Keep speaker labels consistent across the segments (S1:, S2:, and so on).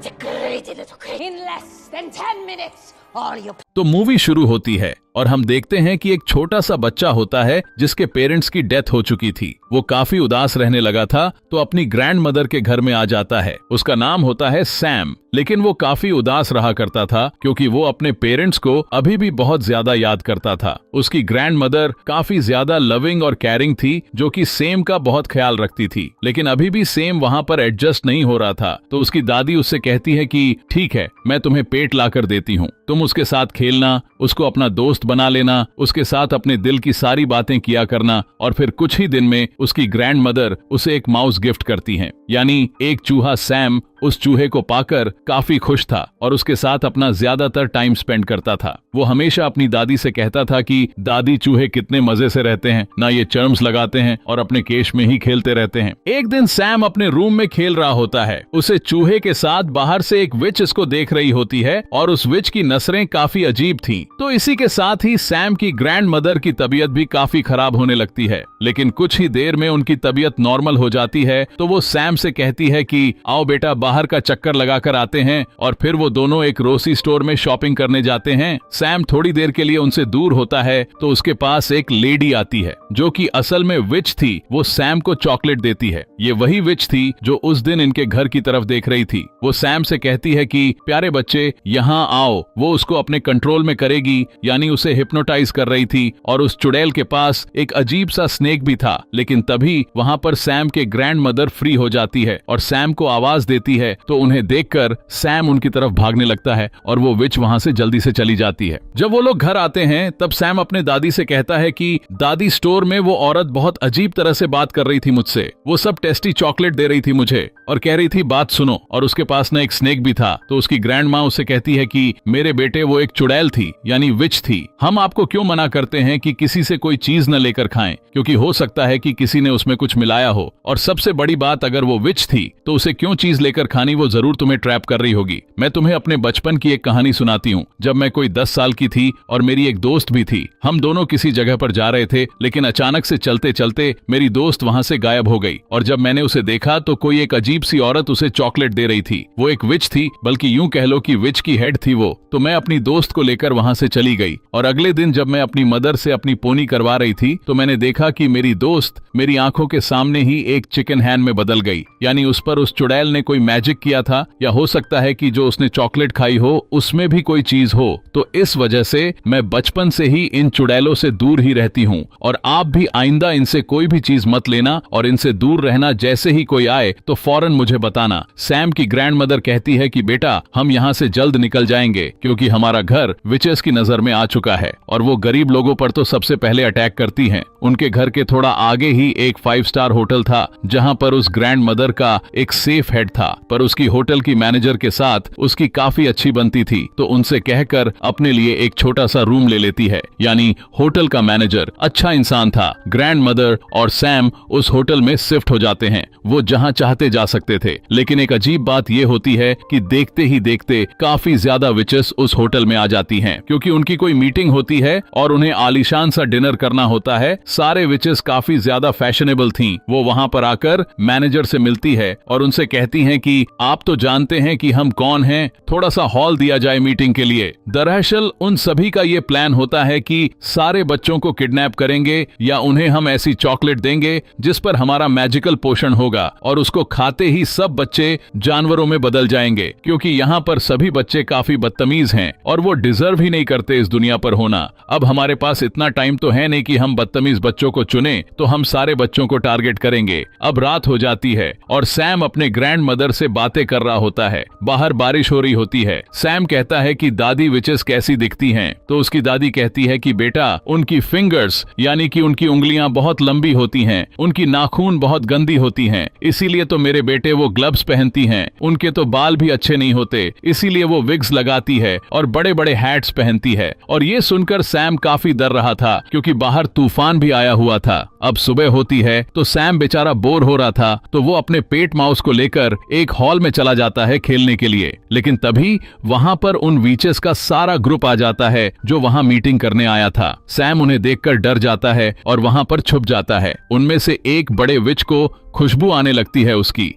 S1: In less than 10 minutes, all you
S2: तो movie शुरू होती है और हम देखते हैं कि एक छोटा सा बच्चा होता है जिसके पेरेंट्स की डेथ हो चुकी थी। वो काफी उदास रहने लगा था तो अपनी ग्रैंड मदर के घर में आ जाता है। उसका नाम होता है सैम, लेकिन वो काफी उदास रहा करता था क्योंकि वो अपने पेरेंट्स को अभी भी बहुत ज्यादा याद करता था। उसकी ग्रैंड मदर काफी ज्यादा लविंग और केयरिंग थी, जो कि सैम का बहुत ख्याल रखती थी, लेकिन अभी भी सैम वहाँ पर एडजस्ट नहीं हो रहा था। तो उसकी दादी उससे कहती है कि ठीक है, मैं तुम्हें पेट ला कर देती हूँ, तुम उसके साथ खेलना, उसको अपना दोस्त बना लेना, उसके साथ अपने दिल की सारी बातें किया करना। और फिर कुछ ही दिन में उसकी ग्रैंड मदर उसे एक माउस गिफ्ट करती हैं, यानी एक चूहा। सैम उस चूहे को पाकर काफी खुश था और उसके साथ अपना ज्यादातर टाइम स्पेंड करता था। वो हमेशा अपनी दादी से कहता था कि दादी, चूहे कितने मजे से रहते हैं ना, ये चर्म्स लगाते हैं और अपने केश में ही खेलते रहते हैं। एक दिन सैम अपने रूम में खेल रहा होता है, उसे चूहे के साथ बाहर से एक विच इसको देख रही होती है और उस विच की नसरें काफी अजीब थीं। तो इसी के साथ ही सैम की ग्रैंड मदर की तबीयत भी काफी खराब होने लगती है, लेकिन कुछ ही देर में उनकी तबीयत नॉर्मल हो जाती है। तो वो सैम से कहती है कि आओ बेटा, बाहर का चक्कर लगाकर आते हैं। और फिर वो दोनों एक ग्रोसरी स्टोर में शॉपिंग करने जाते हैं। सैम थोड़ी देर के लिए उनसे दूर होता है तो उसके पास एक लेडी आती है जो कि असल में विच थी। वो सैम को चॉकलेट देती है। ये वही विच थी जो उस दिन इनके घर की तरफ देख रही थी। वो सैम से कहती है कि प्यारे बच्चे, यहाँ आओ। वो उसको अपने कंट्रोल में करेगी, यानी उसे हिप्नोटाइज कर रही थी। और उस चुड़ैल के पास एक अजीब सा स्नेक भी था, लेकिन तभी वहाँ पर सैम के ग्रैंड मदर फ्री हो जाती है और सैम को आवाज देती है। तो उन्हें देखकर सैम उनकी तरफ भागने लगता है और वो विच वहाँ से जल्दी से चली जाती है। जब वो लोग घर आते हैं तब सैम अपने दादी से कहता है कि दादी, स्टोर में वो औरत बहुत अजीब तरह से बात कर रही थी मुझसे। वो सब टेस्टी चॉकलेट दे रही थी मुझे और कह रही थी बात सुनो, और उसके पास ना एक स्नेक भी था। तो उसकी ग्रैंड माँ उससे कहती है कि मेरे बेटे, वो एक चुड़ैल थी, यानी विच थी। हम आपको क्यों मना करते हैं कि किसी से कोई चीज न लेकर खाएं, क्योंकि हो सकता है कि किसी ने उसमें कुछ मिलाया हो। और सबसे बड़ी बात, अगर वो विच थी तो उसे क्यों चीज लेकर खानी, वो जरूर तुम्हें ट्रैप कर रही होगी। मैं तुम्हें अपने बचपन की एक कहानी सुनाती हूँ। जब मैं कोई 10 साल की थी और मेरी एक दोस्त भी थी, हम दोनों किसी जगह पर जा रहे थे, लेकिन अचानक से चलते चलते मेरी दोस्त वहाँ से गायब हो गई। और जब मैंने उसे देखा तो कोई एक अजीब सी औरत उसे चॉकलेट दे रही थी। वो एक विच थी, बल्कि यूं कह लो कि विच की हेड थी वो। तो मैं अपनी दोस्त को लेकर वहाँ से चली गई। और अगले दिन जब मैं अपनी मदर से अपनी पोनी करवा रही थी तो मैंने देखा कि मेरी दोस्त मेरी आंखों के सामने ही एक चिकन हैन में बदल गई, यानी उस पर उस चुड़ैल ने कोई मैजिक किया था, या हो सकता है कि जो उसने चॉकलेट खाई हो उसमें भी कोई चीज हो। तो इस वजह से मैं बचपन से ही इन चुड़ैलों से दूर ही रहती हूँ। और आप भी आइंदा इनसे कोई भी चीज मत लेना और इनसे दूर रहना। जैसे ही कोई आए तो फौरन मुझे बताना। सैम की ग्रैंड मदर कहती है कि बेटा, हम यहाँ से जल्द निकल जाएंगे क्योंकि हमारा घर विचेस की नजर में आ चुका है और वो गरीब लोगों पर तो सबसे पहले अटैक करती हैं। उनके घर के थोड़ा आगे ही एक 5 स्टार होटल था जहाँ पर उस ग्रैंड मदर का एक सेफ हेड था, पर उसकी होटल की मैनेजर के साथ उसकी काफी अच्छी बनती थी। तो उनसे कहकर अपने लिए एक छोटा सा रूम ले लेती है, यानी होटल का मैनेजर अच्छा इंसान था। ग्रैंड मदर और सैम उस होटल में शिफ्ट हो जाते हैं। वो जहाँ चाहते जा सकते थे, लेकिन एक अजीब बात ये होती है कि देखते ही देखते काफी ज्यादा विचेस उस होटल में आ जाती हैं, क्योंकि उनकी कोई मीटिंग होती है और उन्हें आलीशान सा डिनर करना होता है। सारे विचेस काफी ज्यादा फैशनेबल थीं। वो वहाँ पर आकर मैनेजर से मिलती है और उनसे कहती हैं कि आप तो जानते हैं कि हम कौन हैं, थोड़ा सा हॉल दिया जाए मीटिंग के लिए। दरअसल उन सभी का ये प्लान होता है कि सारे बच्चों को किडनैप करेंगे या उन्हें हम ऐसी चॉकलेट देंगे जिस पर हमारा मैजिकल पोषण होगा और उसको खाते ही सब बच्चे जानवरों में बदल जाएंगे, क्योंकि यहाँ पर सभी बच्चे काफी बदतमीज हैं और वो डिजर्व ही नहीं करते इस दुनिया पर होना। अब हमारे पास इतना टाइम तो है नहीं कि हम बदतमीज बच्चों को चुने, तो हम सारे बच्चों को टारगेट करेंगे। अब रात हो जाती है और सैम अपने ग्रैंड मदर से बातें कर रहा होता है। बाहर बारिश हो रही होती है। सैम कहता है कि दादी विचेस कैसी दिखती हैं? तो उसकी दादी कहती है कि बेटा, उनकी फिंगर्स यानी कि उनकी उंगलियां बहुत लंबी होती हैं, उनकी नाखून बहुत गंदी होती हैं, इसीलिए तो मेरे बेटे वो ग्लव्स पहनती हैं। उनके तो बाल भी अच्छे नहीं होते, इसीलिए वो विग्स लगाती है और बड़े बड़े हैट्स पहनती है। और ये सुनकर सैम काफी डर रहा था क्योंकि बाहर तूफान भी आया हुआ था। अब सुबह होती है तो सैम बेचारा बोर हो रहा था, तो वो अपने पेट माउस को लेकर एक हॉल में चला जाता है खेलने के लिए। लेकिन तभी वहां पर उन विचेस का सारा ग्रुप आ जाता है जो वहां मीटिंग करने आया था। सैम उन्हें देखकर डर जाता है और वहां पर छुप जाता है। उनमें से एक बड़े विच को खुशबू आने लगती है उसकी।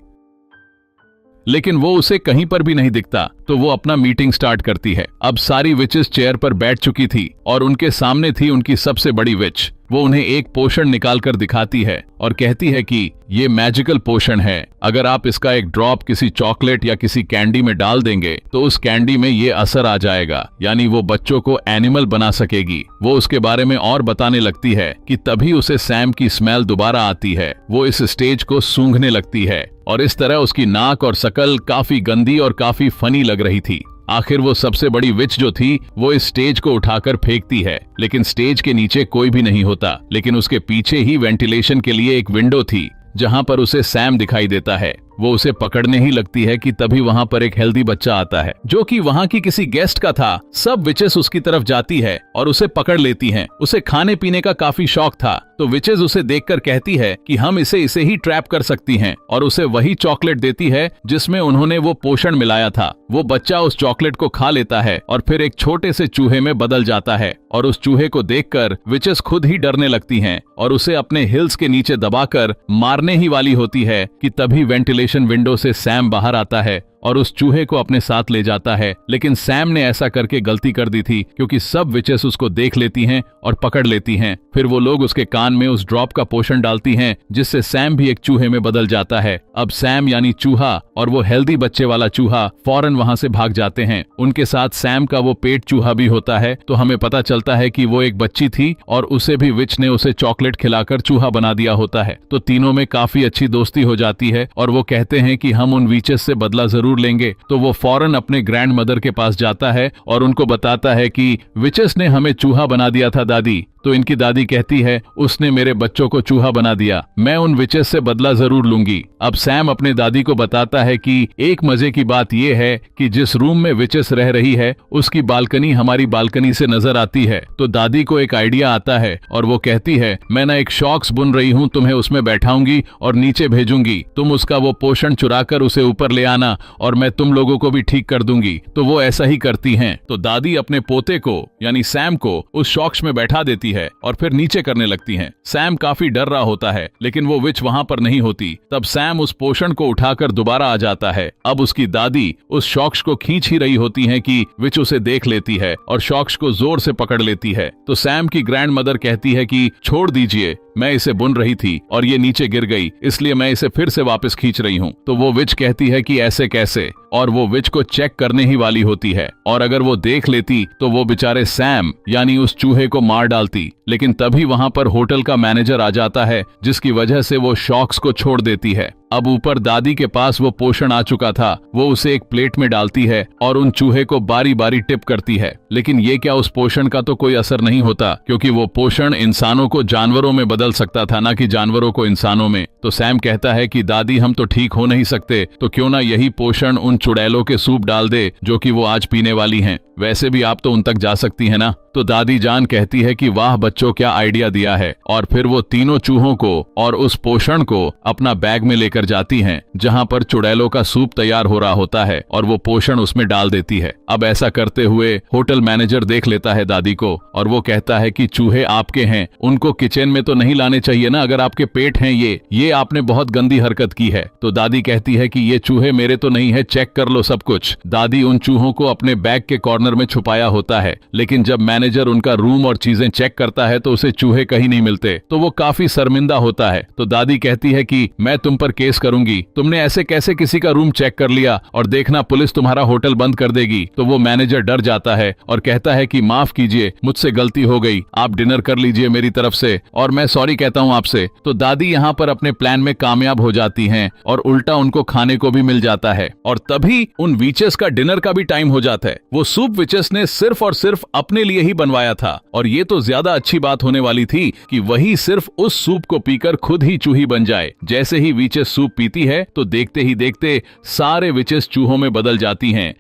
S2: लेकिन वो उसे कहीं पर भी नहीं दिखता। तो वो अपना मीटिंग स्टार्ट करती है। अब सारी विचेस चेयर पर बैठ चुकी थी और उनके सामने थी उनकी सबसे बड़ी विच। वो उन्हें एक पोशन निकाल कर दिखाती है और कहती है कि ये मैजिकल पोशन है, अगर आप इसका एक ड्रॉप किसी चॉकलेट या किसी कैंडी में डाल देंगे तो उस कैंडी में ये असर आ जाएगा, यानी वो बच्चों को एनिमल बना सकेगी। वो उसके बारे में और बताने लगती है कि तभी उसे सैम की स्मेल दोबारा आती है। वो इस स्टेज को सूंघने लगती है और इस तरह उसकी नाक और शकल काफी गंदी और काफी फनी लग रही थी। आखिर वो सबसे बड़ी विच जो थी वो इस स्टेज को उठाकर फेंकती है, लेकिन स्टेज के नीचे कोई भी नहीं होता, लेकिन उसके पीछे ही वेंटिलेशन के लिए एक विंडो थी जहां पर उसे सैम दिखाई देता है। वो उसे पकड़ने ही लगती है कि तभी वहां पर एक हेल्दी बच्चा आता है जो कि वहां की किसी गेस्ट का था। सब विचेस उसकी तरफ जाती है और उसे पकड़ लेती हैं। उसे खाने पीने का काफी शौक था, तो विचेस उसे देखकर कहती है कि हम इसे ही ट्रैप कर सकती हैं और उसे वही चॉकलेट देती है जिसमें उन्होंने वो पोषण मिलाया था। वो बच्चा उस चॉकलेट को खा लेता है और फिर एक छोटे से चूहे में बदल जाता है और उस चूहे को देखकर विचेस खुद ही डरने लगती हैं और उसे अपने हिल्स के नीचे दबाकर मारने ही वाली होती है कि तभी वेंटिलेशन विंडो से सैम बाहर आता है और उस चूहे को अपने साथ ले जाता है। लेकिन सैम ने ऐसा करके गलती कर दी थी क्योंकि सब विचेस उसको देख लेती हैं और पकड़ लेती हैं। फिर वो लोग उसके कान में उस ड्रॉप का पोषण डालती हैं जिससे सैम भी एक चूहे में बदल जाता है। अब सैम यानी चूहा और वो हेल्दी बच्चे वाला चूहा फौरन वहां से भाग जाते हैं। उनके साथ सैम का वो पेट चूहा भी होता है। तो हमें पता चलता है कि वो एक बच्ची थी और उसे भी विच ने उसे चॉकलेट खिलाकर चूहा बना दिया होता है। तो तीनों में काफी अच्छी दोस्ती हो जाती है और वो कहते हैं कि हम उन विचेस से बदला जरूर लेंगे। तो वो फौरन अपने ग्रैंड मदर के पास जाता है और उनको बताता है कि विचेस ने हमें चूहा बना दिया था दादी। तो इनकी दादी कहती है उसने मेरे बच्चों को चूहा बना दिया, मैं उन विचेस से बदला जरूर लूंगी। अब सैम अपने दादी को बताता है कि एक मजे की बात यह है कि जिस रूम में विचेस रह रही है उसकी बालकनी हमारी बालकनी से नजर आती है। तो दादी को एक आइडिया आता है और वो कहती है मैं ना एक शॉक्स बुन रही हूँ, तुम्हें उसमें बैठाऊंगी और नीचे भेजूंगी, तुम उसका वो पोषण चुरा कर उसे ऊपर ले आना और मैं तुम लोगों को भी ठीक कर दूंगी। तो वो ऐसा ही करती हैं। तो दादी अपने पोते को यानी सैम को उस शॉक्स में बैठा देती है और फिर नीचे करने लगती हैं। सैम काफी डर रहा होता है लेकिन वो विच वहां पर नहीं होती। तब सैम उस पोषण को उठाकर दोबारा आ जाता है। अब उसकी दादी उस शॉक्स को खींच ही रही होती हैं कि विच उसे देख लेती है और शॉक्स को जोर से पकड़ लेती है। तो सैम की ग्रैंड मदर कहती है कि छोड़ दीजिए, मैं इसे बुन रही थी और ये नीचे गिर गई, इसलिए मैं इसे फिर से वापस खींच रही हूँ। तो वो विच कहती है कि ऐसे कैसे, और वो विच को चेक करने ही वाली होती है और अगर वो देख लेती तो वो बेचारे सैम यानी उस चूहे को मार डालती। लेकिन तभी वहां पर होटल का मैनेजर आ जाता है जिसकी वजह से वो शॉक्स को छोड़ देती है। अब ऊपर दादी के पास वो पोषण आ चुका था, वो उसे एक प्लेट में डालती है और उन चूहे को बारी बारी टिप करती है। लेकिन ये क्या, उस पोषण का तो कोई असर नहीं होता क्योंकि वो पोषण इंसानों को जानवरों में बदल सकता था, ना कि जानवरों को इंसानों में। तो सैम कहता है कि दादी हम तो ठीक हो नहीं सकते, तो क्यों ना यही पोषण उन चुड़ैलों के सूप डाल दे जो कि वो आज पीने वाली हैं, वैसे भी आप तो उन तक जा सकती है ना। तो दादी जान कहती है कि वाह बच्चों क्या आइडिया दिया है, और फिर वो तीनों चूहों को और उस पोषण को अपना बैग में लेकर जाती हैं जहां पर चुड़ैलों का सूप तैयार हो रहा होता है और वो पोषण उसमें डाल देती है। अब ऐसा करते हुए होटल मैनेजर देख लेता है दादी को और वो कहता है कि चूहे आपके हैं, उनको किचन में तो नहीं लाने चाहिए ना, अगर आपके पेट हैं ये आपने बहुत गंदी हरकत की है। तो दादी कहती है कि ये चूहे मेरे तो नहीं है, चेक कर लो सब कुछ। दादी उन चूहों को अपने बैग के कॉर्नर में छुपाया होता है, लेकिन जब मैनेजर उनका रूम और चीजें चेक करता है तो उसे चूहे कहीं नहीं मिलते। तो वो काफी शर्मिंदा होता है। तो दादी कहती है कि मैं तुम पर केस करूंगी, तुमने ऐसे कैसे किसी का रूम चेक कर लिया, और देखना पुलिस तुम्हारा होटल बंद कर देगी। तो वो मैनेजर डर जाता है और कहता है कि माफ कीजिए, मुझसे गलती हो गई, आप डिनर कर लीजिए मेरी तरफ से और मैं सॉरी कहता हूँ आपसे। तो दादी यहाँ पर अपने प्लान में कामयाब हो जाती हैं और उल्टा उनको खाने को भी मिल जाता है। और तभी उन विचेस का डिनर का भी टाइम हो जाता है। वो सूप विचेस ने सिर्फ और सिर्फ अपने लिए ही बनवाया था, और ये तो ज्यादा अच्छी बात होने वाली थी कि वही सिर्फ उस सूप को पीकर खुद ही चूही बन जाए। जैसे ही विचेस सूप पीती है तो देखते ही देखते सारे विचेस चूहों में बदल जाती हैं।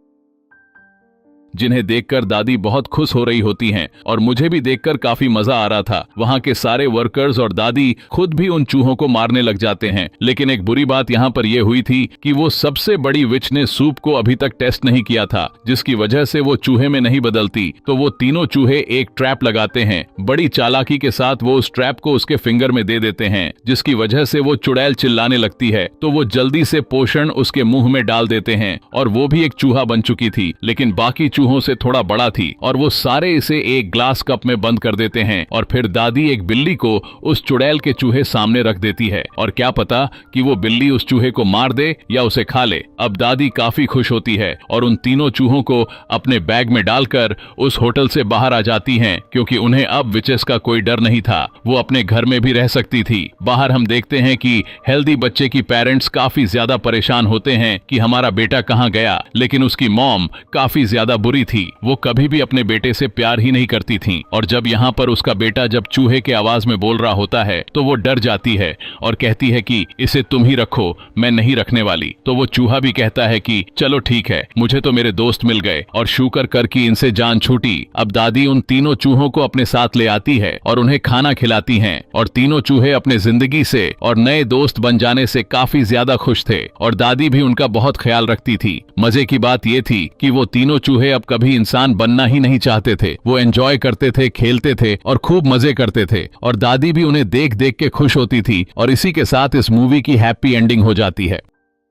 S2: जिन्हें देखकर दादी बहुत खुश हो रही होती हैं और मुझे भी देखकर काफी मजा आ रहा था। वहाँ के सारे वर्कर्स और दादी खुद भी उन चूहों को मारने लग जाते हैं। लेकिन एक बुरी बात यहाँ पर यह हुई थी कि वो सबसे बड़ी विच ने सूप को अभी तक टेस्ट नहीं किया था, जिसकी वजह से वो चूहे में नहीं बदलती। तो वो तीनों चूहे एक ट्रैप लगाते हैं। बड़ी चालाकी के साथ वो उस ट्रैप को उसके फिंगर में दे देते हैं, जिसकी वजह से वो चुड़ैल चिल्लाने लगती है। तो वो जल्दी से पोषण उसके मुंह में डाल देते हैं और वो भी एक चूहा बन चुकी थी, लेकिन बाकी चूहों से थोड़ा बड़ा थी। और वो सारे इसे एक ग्लास कप में बंद कर देते हैं और फिर दादी एक बिल्ली को उस चुड़ैल के चूहे सामने रख देती है। और क्या पता कि वो बिल्ली उस चूहे को मार दे या उसे खा ले। अब दादी काफी खुश होती है और उन तीनों चूहों को अपने बैग में डालकर उस होटल से बाहर आ जाती हैं, क्योंकि उन्हें अब विचेस का कोई डर नहीं था। वो अपने घर में भी रह सकती थी। बाहर हम देखते हैं कि हेल्दी बच्चे की पेरेंट्स काफी ज्यादा परेशान होते हैं कि हमारा बेटा कहाँ गया, लेकिन उसकी मॉम काफी ज्यादा बुरी थी। वो कभी भी अपने बेटे से प्यार ही नहीं करती थी। और जब यहाँ पर उसका बेटा जब चूहे के आवाज में बोल रहा होता है तो वो डर जाती है और कहती है कि इसे तुम ही रखो, मैं नहीं रखने वाली। तो वो चूहा भी कहता है कि चलो ठीक है, मुझे तो मेरे दोस्त मिल गए। और शुक्र कर की इनसे जान छूटी। अब दादी उन तीनों चूहों को अपने साथ ले आती है और उन्हें खाना खिलाती हैं। और तीनों चूहे अपने जिंदगी से और नए दोस्त बन जाने से काफी ज्यादा खुश थे और दादी भी उनका बहुत ख्याल रखती थी। मजे की बात ये थी कि वो तीनों चूहे अब कभी इंसान बनना ही नहीं चाहते थे। वो एंजॉय करते थे, खेलते थे और खूब मजे करते थे। और दादी भी उन्हें देख देख के खुश होती थी। और इसी के साथ इस मूवी की हैप्पी एंडिंग हो जाती है।